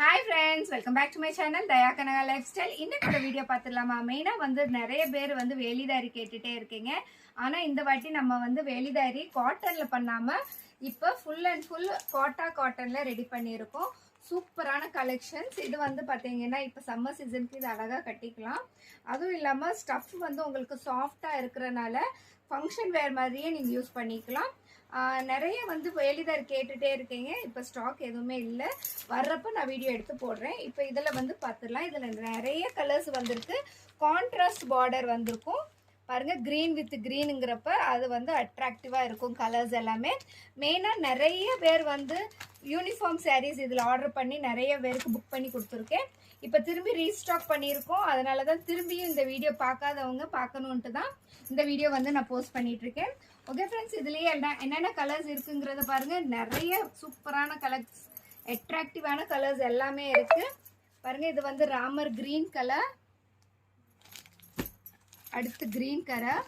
Hi friends, welcome back to my channel Daya Kanaka lifestyle. இன்னைக்கு வீடியோ பார்த்துடலாமா? மெயினாக வந்து நிறைய பேர் வந்து வேலிதாரி கேட்டுகிட்டே இருக்கீங்க. ஆனால் இந்த வாட்டி நம்ம வந்து வேலிதாரி காட்டனில் பண்ணாமல் இப்போ ஃபுல் அண்ட் ஃபுல் காட்டனில் ரெடி பண்ணியிருக்கோம். சூப்பரான கலெக்ஷன்ஸ். இது வந்து பார்த்தீங்கன்னா இப்போ சம்மர் சீசனுக்கு இது அழகாக கட்டிக்கலாம். அதுவும் இல்லாமல் ஸ்டஃப் வந்து உங்களுக்கு சாஃப்டாக இருக்கிறனால ஃபங்க்ஷன் வேர் மாதிரியே நீங்கள் யூஸ் பண்ணிக்கலாம். நிறைய வந்து வேலிதாரி கேட்டுகிட்டே இருக்கீங்க. இப்போ ஸ்டாக் எதுவுமே இல்லை. வர்றப்போ நான் வீடியோ எடுத்து போடுறேன். இப்போ இதில் வந்து பார்த்துடலாம். இதில் நிறைய கலர்ஸ் வந்திருக்கு. கான்ட்ராஸ்ட் பார்டர் வந்திருக்கும் பாருங்கள். க்ரீன் வித் க்ரீனுங்கிறப்ப அது வந்து அட்ராக்டிவாக இருக்கும் கலர்ஸ் எல்லாமே. மெயினாக நிறைய பேர் வந்து யூனிஃபார்ம் சாரீஸ் இதில் ஆர்டர் பண்ணி நிறைய பேருக்கு புக் பண்ணி கொடுத்துருக்கேன். இப்போ திரும்பி ரீஸ்டாக் பண்ணியிருக்கோம். அதனால தான் திரும்பியும் இந்த வீடியோ பார்க்காதவங்க பார்க்கணுன்ட்டு தான் இந்த வீடியோ வந்து நான் போஸ்ட் பண்ணிகிட்ருக்கேன். ஓகே ஃப்ரெண்ட்ஸ், இதுலேயே என்னென்ன கலர்ஸ் இருக்குங்கிறத பாருங்கள். நிறைய சூப்பரான கலர்ஸ், அட்ராக்டிவான கலர்ஸ் எல்லாமே இருக்குது பாருங்கள். இது வந்து ராமர் க்ரீன் கலர், அடுத்து க்ரீன் கலர்,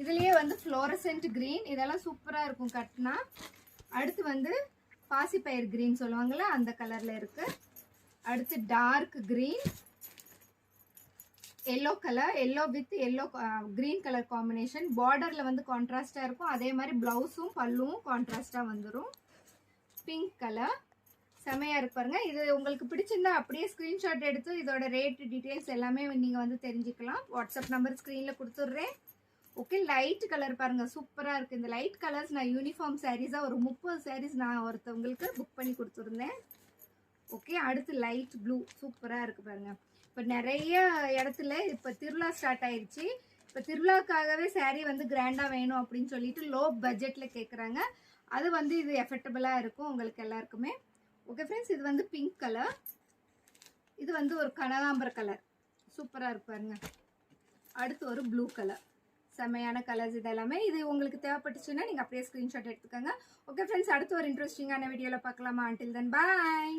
இதுலேயே வந்து ஃப்ளோரசன்ட் க்ரீன், இதெல்லாம் சூப்பராக இருக்கும் கட்டினா. அடுத்து வந்து பாசிப்பயிர் க்ரீன் சொல்லுவாங்கள்ல, அந்த கலரில் இருக்குது. அடுத்து dark green, yellow colour, yellow with yellow green colour combination. பார்டரில் வந்து கான்ட்ராஸ்டாக இருக்கும். அதே மாதிரி ப்ளவுஸும் பல்லுவும் கான்ட்ராஸ்டாக வந்துடும். பிங்க் கலர் செமையாக இருக்கு பாருங்க. இது உங்களுக்கு பிடிச்சிருந்தா அப்படியே ஸ்க்ரீன்ஷாட் எடுத்து இதோட ரேட் டீட்டெயில்ஸ் எல்லாமே நீங்கள் வந்து தெரிஞ்சுக்கலாம். வாட்ஸ்அப் நம்பர் ஸ்க்ரீனில் கொடுத்துட்றேன். ஓகே, லைட் கலர் பாருங்கள், சூப்பராக இருக்குது. இந்த லைட் கலர்ஸ் நான் யூனிஃபார்ம் சாரீஸாக ஒரு 30 சாரீஸ் நான் ஒருத்தவங்களுக்கு புக் பண்ணி கொடுத்துருந்தேன். ஓகே, அடுத்து லைட் ப்ளூ சூப்பராக இருக்குது பாருங்கள். இப்போ நிறைய இடத்துல இப்போ திருவிழா ஸ்டார்ட் ஆயிடுச்சு. இப்போ திருவிழாக்காகவே சாரீ வந்து கிராண்டாக வேணும் அப்படின்னு சொல்லிட்டு லோ பட்ஜெட்டில் கேட்குறாங்க. அது வந்து இது எஃபெக்டபுளாக இருக்கும் உங்களுக்கு எல்லாருக்குமே. ஓகே ஃப்ரெண்ட்ஸ், இது வந்து பிங்க் கலர், இது வந்து ஒரு கனகாம்பர கலர், சூப்பராக இருக்கு பாருங்க. அடுத்து ஒரு ப்ளூ கலர், செம்மையான கலர்ஸ். இது எல்லாமே இது உங்களுக்கு தேவைப்பட்டுச்சுன்னா நீங்கள் அப்படியே ஸ்க்ரீன்ஷாட் எடுத்துக்கோங்க. ஓகே ஃப்ரெண்ட்ஸ், அடுத்து ஒரு இன்ட்ரெஸ்டிங்கான வீடியோவில் பார்க்கலாமா? அன்டில் தென் பாய்.